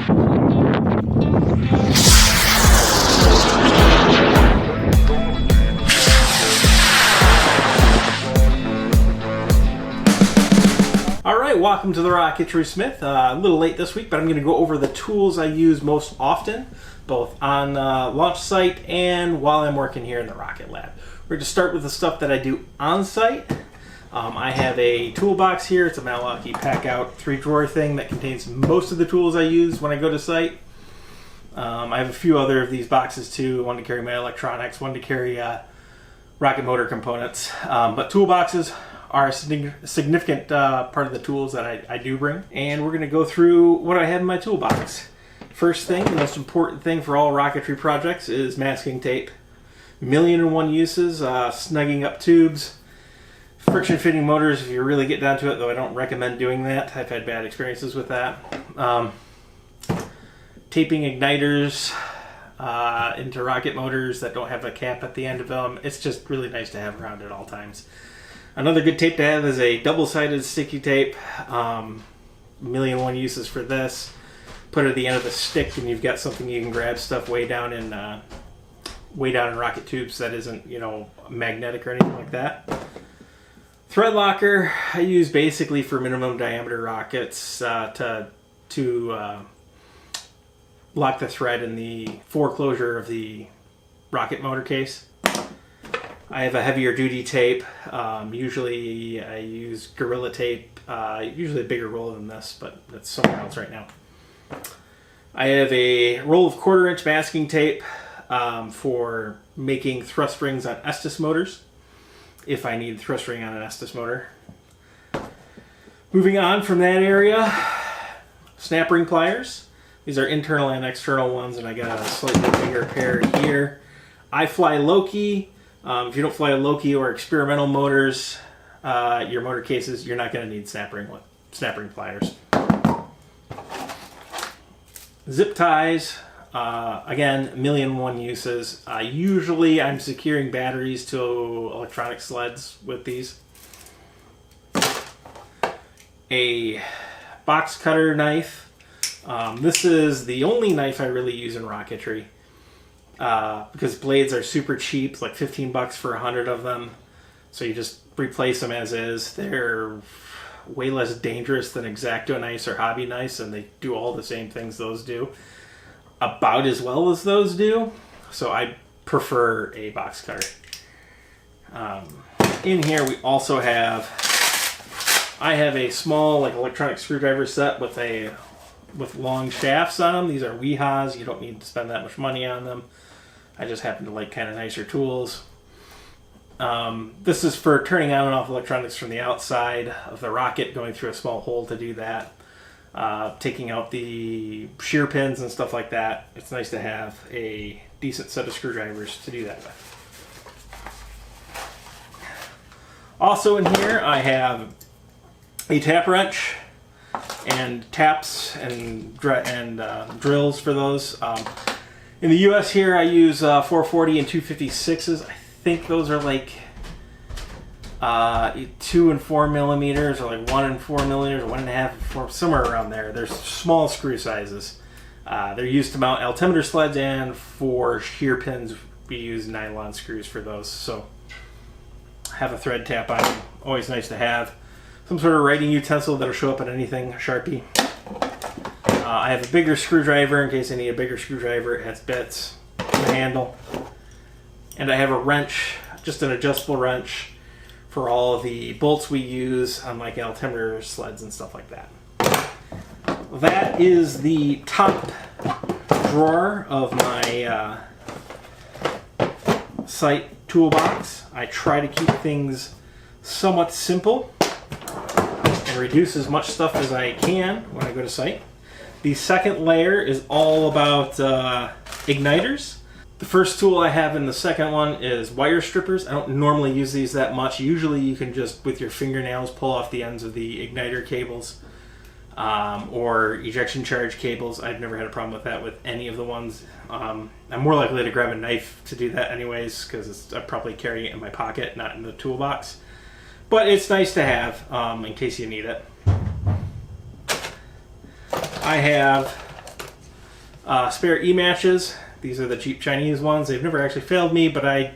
Alright, welcome to the Rocketry Smith. A little late this week, but I'm going to go over the tools I use most often, both on launch site and while I'm working here in the Rocket Lab. We're going to start with the stuff that I do on site. I have a toolbox here. It's a Milwaukee pack-out 3-drawer thing that contains most of the tools I use when I go to site. I have a few other of these boxes too, one to carry my electronics, one to carry rocket motor components. But toolboxes are a significant part of the tools that I do bring. And we're going to go through what I have in my toolbox. First thing, the most important thing for all rocketry projects is masking tape. 1,000,001 uses, snugging up tubes, friction fitting motors if you really get down to it, though I don't recommend doing that. I've had bad experiences with that. Taping igniters into rocket motors that don't have a cap at the end of them. It's just really nice to have around at all times. Another good tape to have is a double-sided sticky tape. 1,000,001 uses for this. Put it at the end of the stick and you've got something you can grab stuff way down in rocket tubes that isn't, you know, magnetic or anything like that. Thread locker I use basically for minimum diameter rockets to lock the thread in the foreclosure of the rocket motor case. I have a heavier duty tape. Usually I use Gorilla tape, usually a bigger roll than this, but that's somewhere else right now. I have a roll of 1/4-inch masking tape for making thrust rings on Estes motors, if I need thrust ring on an Estes motor. Moving on from that area, snap ring pliers. These are internal and external ones, and I got a slightly bigger pair here. I fly Loki. If you don't fly a Loki or experimental motors, your motor cases, you're not going to need snap ring pliers. Zip ties, again, 1,000,001 uses. Usually I'm securing batteries to electronic sleds with these. A box cutter knife. This is the only knife I really use in rocketry. Because blades are super cheap, like 15 bucks for 100 of them. So you just replace them as is. They're way less dangerous than X-Acto knives or hobby knives, and they do all the same things those do, about as well as those do. So I prefer a box cutter. In here we also have, I have a small like electronic screwdriver set with long shafts on them. These are Weehas. You don't need to spend that much money on them. I just happen to like kind of nicer tools. This is for turning on and off electronics from the outside of the rocket, going through a small hole to do that. Taking out the shear pins and stuff like that. It's nice to have a decent set of screwdrivers to do that with. Also in here I have a tap wrench and taps and drills for those. In the US here I use 440 and 256s. I think those are like 2 and 4 millimeters, or like 1 and 4 millimeters, or 1.5 and 4, somewhere around there. They're small screw sizes. They're used to mount altimeter sleds, and for shear pins we use nylon screws for those. So have a thread tap on them. Always nice to have. Some sort of writing utensil that'll show up in anything, a Sharpie. I have a bigger screwdriver in case I need a bigger screwdriver. It has bits in the handle. And I have a wrench, just an adjustable wrench for all of the bolts we use on like altimeter sleds and stuff like that. That is the top drawer of my site toolbox. I try to keep things somewhat simple and reduce as much stuff as I can when I go to site. The second layer is all about igniters. The first tool I have in the second one is wire strippers. I don't normally use these that much. Usually you can just, with your fingernails, pull off the ends of the igniter cables or ejection charge cables. I've never had a problem with that with any of the ones. I'm more likely to grab a knife to do that anyways, because I probably carry it in my pocket, not in the toolbox. But it's nice to have in case you need it. I have Spare E-matches. These are the cheap Chinese ones. They've never actually failed me, but I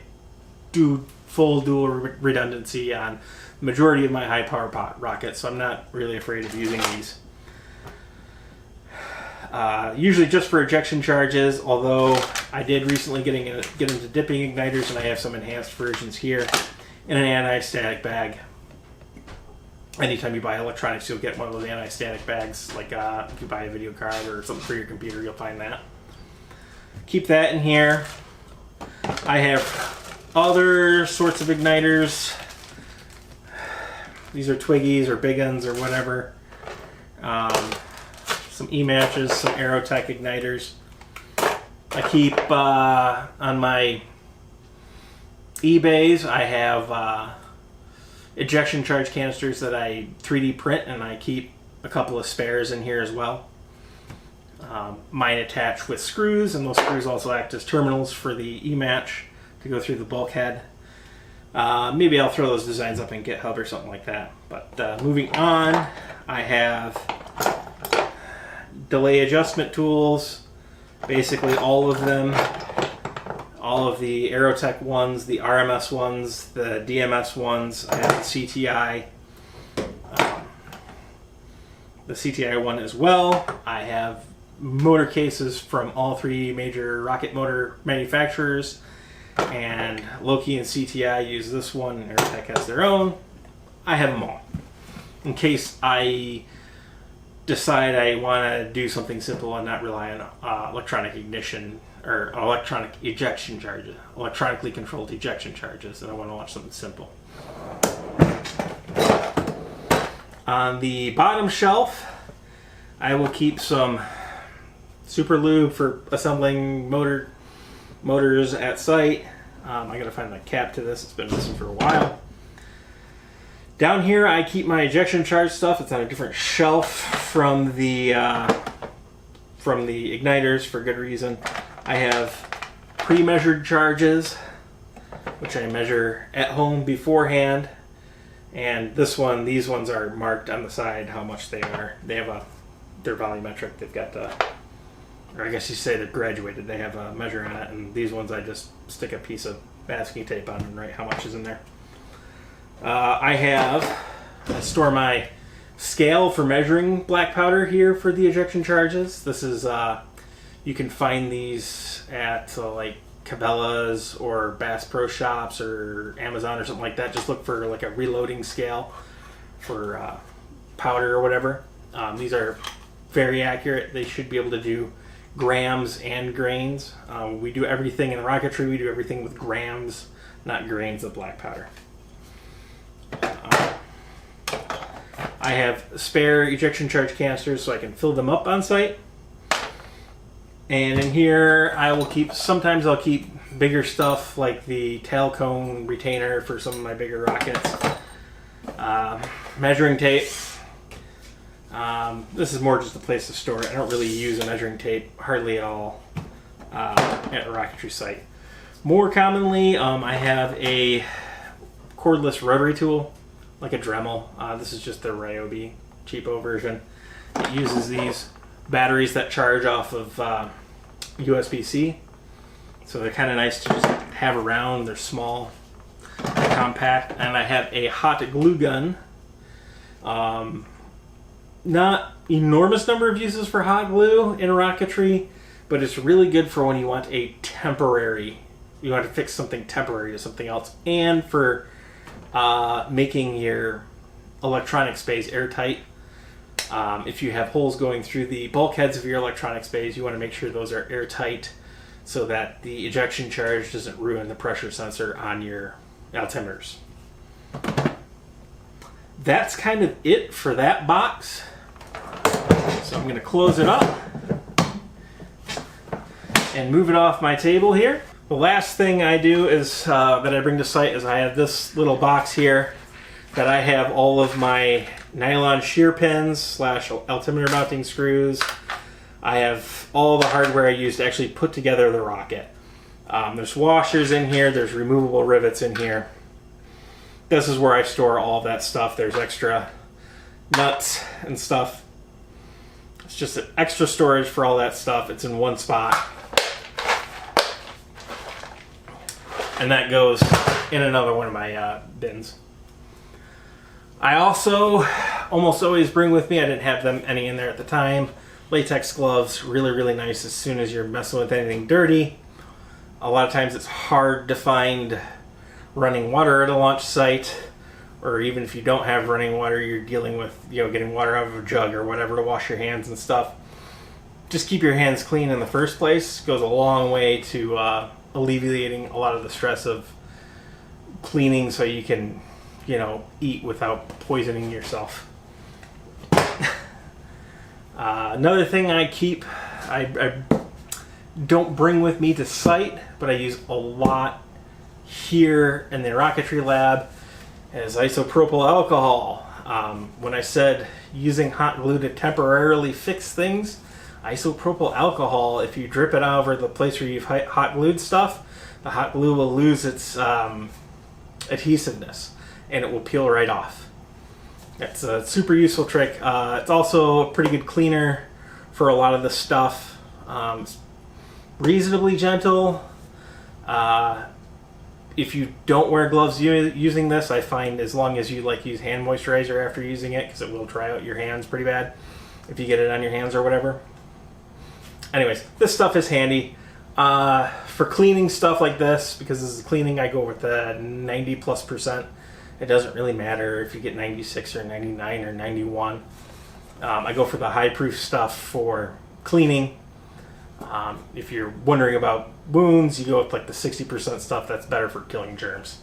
do full dual redundancy on the majority of my high power rockets, so I'm not really afraid of using these. Usually just for ejection charges, although I did recently get into dipping igniters, and I have some enhanced versions here in an anti-static bag. Anytime you buy electronics, you'll get one of those anti-static bags, like if you buy a video card or something for your computer, you'll find that. Keep that in here. I have other sorts of igniters. These are Twiggies or Big Uns or whatever. Some E-matches, some Aerotech igniters. I keep on my eBays, I have ejection charge canisters that I 3D print, and I keep a couple of spares in here as well. Mine attach with screws, and those screws also act as terminals for the E-match to go through the bulkhead. Maybe I'll throw those designs up in GitHub or something like that. But moving on, I have delay adjustment tools, basically all of them. All of the Aerotech ones, the RMS ones, the DMS ones. I have the CTI one as well. I have motor cases from all three major rocket motor manufacturers, and Loki and CTI use this one, and Aerotech has their own. I have them all in case I decide I want to do something simple and not rely on electronic ignition or electronic ejection charges, electronically controlled ejection charges, and I want to launch something simple. On the bottom shelf, I will keep some super lube for assembling motors at site. I gotta find the cap to this, it's been missing for a while. Down here I keep my ejection charge stuff. It's on a different shelf from the igniters for good reason. I have pre-measured charges, which I measure at home beforehand, and these ones are marked on the side how much they are. They have they're volumetric. They've got or I guess you say they're graduated. They have a measure on it, and these ones I just stick a piece of masking tape on and write how much is in there. I store my scale for measuring black powder here for the ejection charges. This is you can find these at like Cabela's or Bass Pro Shops or Amazon or something like that. Just look for like a reloading scale for powder or whatever. These are very accurate. They should be able to do grams and grains. We do everything in rocketry. We do everything with grams, not grains of black powder. I have spare ejection charge canisters so I can fill them up on site. And in here I will sometimes I'll keep bigger stuff like the tail cone retainer for some of my bigger rockets. Measuring tape. This is more just a place to store it. I don't really use a measuring tape hardly at all at a rocketry site. More commonly, I have a cordless rotary tool, like a Dremel. This is just the Ryobi cheapo version. It uses these batteries that charge off of USB-C. So they're kind of nice to just have around. They're small, compact. And I have a hot glue gun. Not enormous number of uses for hot glue in rocketry, but it's really good for when you want you want to fix something temporary to something else, and for making your electronic space airtight. If you have holes going through the bulkheads of your electronic space, you want to make sure those are airtight so that the ejection charge doesn't ruin the pressure sensor on your altimeters. That's kind of it for that box. So I'm going to close it up and move it off my table here. The last thing I do is that I bring to site is I have this little box here that I have all of my nylon shear pins / altimeter mounting screws. I have all the hardware I use to actually put together the rocket. There's washers in here, there's removable rivets in here. This is where I store all of that stuff. There's extra nuts and stuff It's just an extra storage for all that stuff. It's in one spot. And that goes in another one of my bins. I also almost always bring with me, I didn't have any in there at the time, latex gloves. Really, really nice as soon as you're messing with anything dirty. A lot of times it's hard to find running water at a launch site, or even if you don't have running water, you're dealing with, getting water out of a jug or whatever to wash your hands and stuff. Just keep your hands clean in the first place. Goes a long way to alleviating a lot of the stress of cleaning, so you can, eat without poisoning yourself. Another thing I keep, I don't bring with me to site, but I use a lot here in the rocketry lab, is isopropyl alcohol. When I said using hot glue to temporarily fix things, isopropyl alcohol, if you drip it over the place where you've hot glued stuff, the hot glue will lose its adhesiveness and it will peel right off. It's a super useful trick. It's also a pretty good cleaner for a lot of the stuff. It's reasonably gentle. If you don't wear gloves using this, I find as long as you use hand moisturizer after using it, because it will dry out your hands pretty bad if you get it on your hands or whatever. Anyways, this stuff is handy. For cleaning stuff like this, because this is cleaning, I go with the 90+%. It doesn't really matter if you get 96 or 99 or 91. I go for the high proof stuff for cleaning. If you're wondering about wounds, you go with the 60% stuff. That's better for killing germs.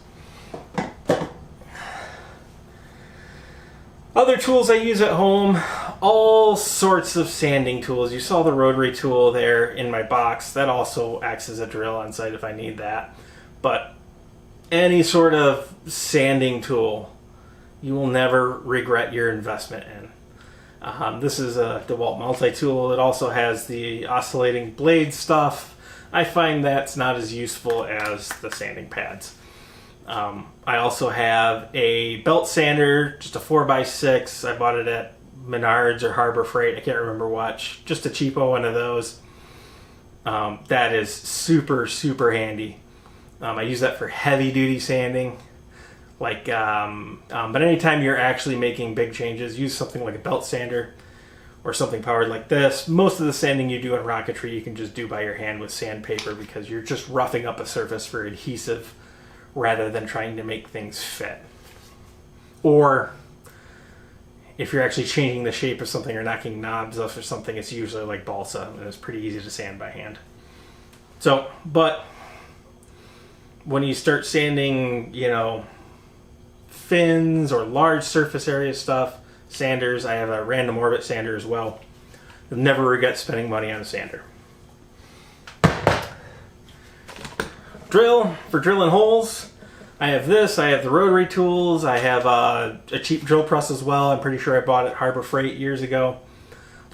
Other tools I use at home, all sorts of sanding tools. You saw the rotary tool there in my box. That also acts as a drill on site if I need that. But any sort of sanding tool, you will never regret your investment in. This is a DeWalt multi-tool. It also has the oscillating blade stuff. I find that's not as useful as the sanding pads. I also have a belt sander, just a 4x6. I bought it at Menards or Harbor Freight. I can't remember which. Just a cheapo one of those. That is super, super handy. I use that for heavy duty sanding. But anytime you're actually making big changes, use something like a belt sander or something powered like this. Most of the sanding you do in rocketry you can just do by your hand with sandpaper, because you're just roughing up a surface for adhesive rather than trying to make things fit. Or if you're actually changing the shape of something or knocking knobs off or something, it's usually like balsa, and it's pretty easy to sand by hand. But when you start sanding, fins or large surface area stuff, sanders, I have a random orbit sander as well. You'll never regret spending money on a sander. Drill, for drilling holes, I have this. I have the rotary tools. I have a cheap drill press as well. I'm pretty sure I bought it at Harbor Freight years ago.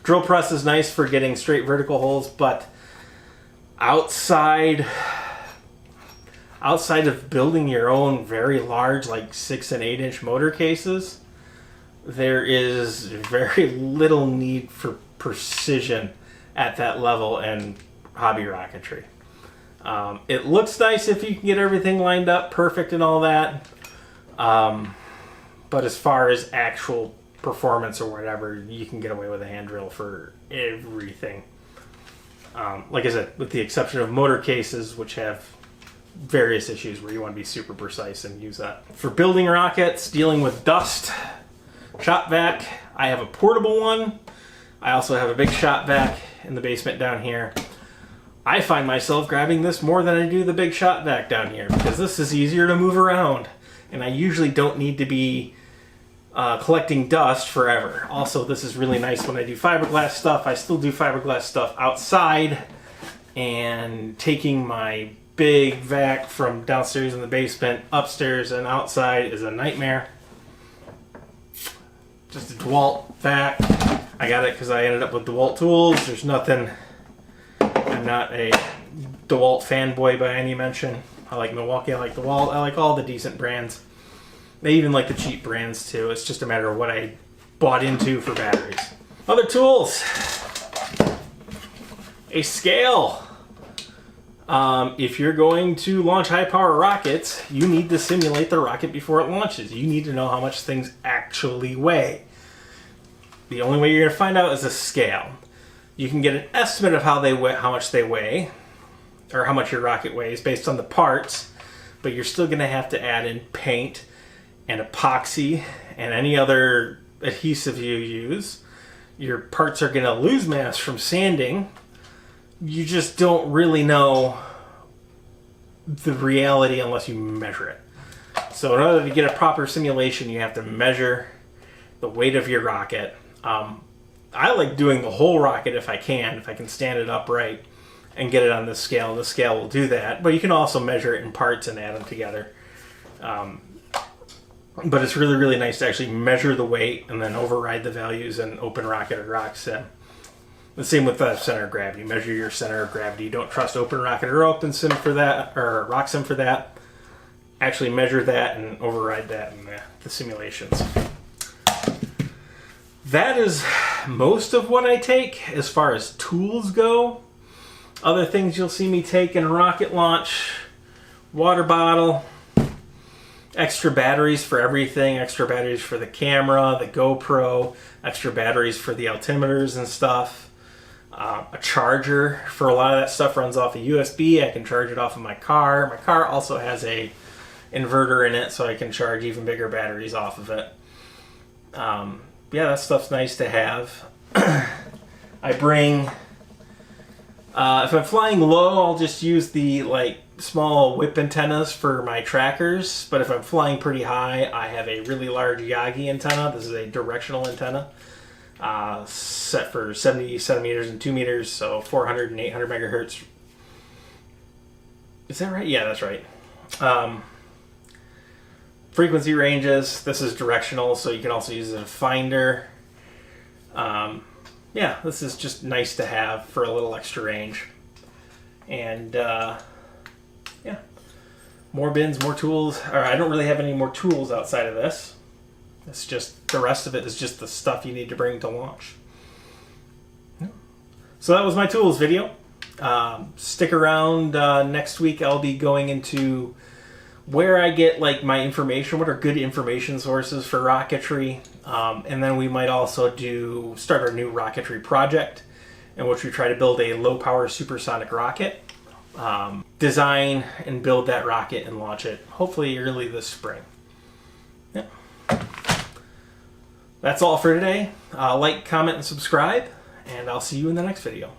Drill press is nice for getting straight vertical holes, but outside of building your own very large, 6 and 8 inch motor cases, there is very little need for precision at that level in hobby rocketry. It looks nice if you can get everything lined up perfect and all that, but as far as actual performance or whatever, you can get away with a hand drill for everything. Like I said, with the exception of motor cases, which have various issues where you want to be super precise and use that. For building rockets, dealing with dust, shop vac, I have a portable one. I also have a big shop vac in the basement down here. I find myself grabbing this more than I do the big shop vac down here, because this is easier to move around, and I usually don't need to be collecting dust forever. Also, this is really nice when I do fiberglass stuff. I still do fiberglass stuff outside, and taking my big vac from downstairs in the basement upstairs and outside is a nightmare. Just a DeWalt vac. I got it because I ended up with DeWalt tools. There's nothing, I'm not a DeWalt fanboy by any mention. I like Milwaukee, I like DeWalt, I like all the decent brands. They even like the cheap brands too. It's just a matter of what I bought into for batteries. Other tools. A scale. If you're going to launch high power rockets, you need to simulate the rocket before it launches. You need to know how much things actually weigh. The only way you're going to find out is a scale. You can get an estimate of how much they weigh, or how much your rocket weighs based on the parts, but you're still going to have to add in paint and epoxy and any other adhesive you use. Your parts are going to lose mass from sanding. You just don't really know the reality unless you measure it. So in order to get a proper simulation, you have to measure the weight of your rocket. I like doing the whole rocket if I can stand it upright and get it on this scale. The scale will do that, but you can also measure it in parts and add them together. But it's really, really nice to actually measure the weight and then override the values in open rocket or rock sim. The same with the center of gravity. Measure your center of gravity. Don't trust open rocket or open sim for that, or rock sim for that. Actually measure that and override that in the simulations. That is most of what I take as far as tools go. Other things you'll see me take in rocket launch: water bottle, extra batteries for everything, extra batteries for the camera, the GoPro, extra batteries for the altimeters and stuff. A charger for a lot of that stuff runs off a USB. I can charge it off of my car. My car also has a inverter in it, so I can charge even bigger batteries off of it. Yeah, that stuff's nice to have. I bring, if I'm flying low, I'll just use the small whip antennas for my trackers. But if I'm flying pretty high, I have a really large Yagi antenna. This is a directional antenna. Set for 70 centimeters and 2 meters, so 400 and 800 megahertz. Is that right? Yeah, that's right. Frequency ranges. This is directional, so you can also use it as a finder. Yeah, this is just nice to have for a little extra range. And yeah, more bins, more tools. I don't really have any more tools outside of this. It's just, the rest of it is just the stuff you need to bring to launch. So that was my tools video. Stick around. Next week I'll be going into where I get my information, what are good information sources for rocketry. And then we might also start our new rocketry project in which we try to build a low power supersonic rocket. Design and build that rocket and launch it hopefully early this spring. Yeah. That's all for today. Like, comment, and subscribe, and I'll see you in the next video.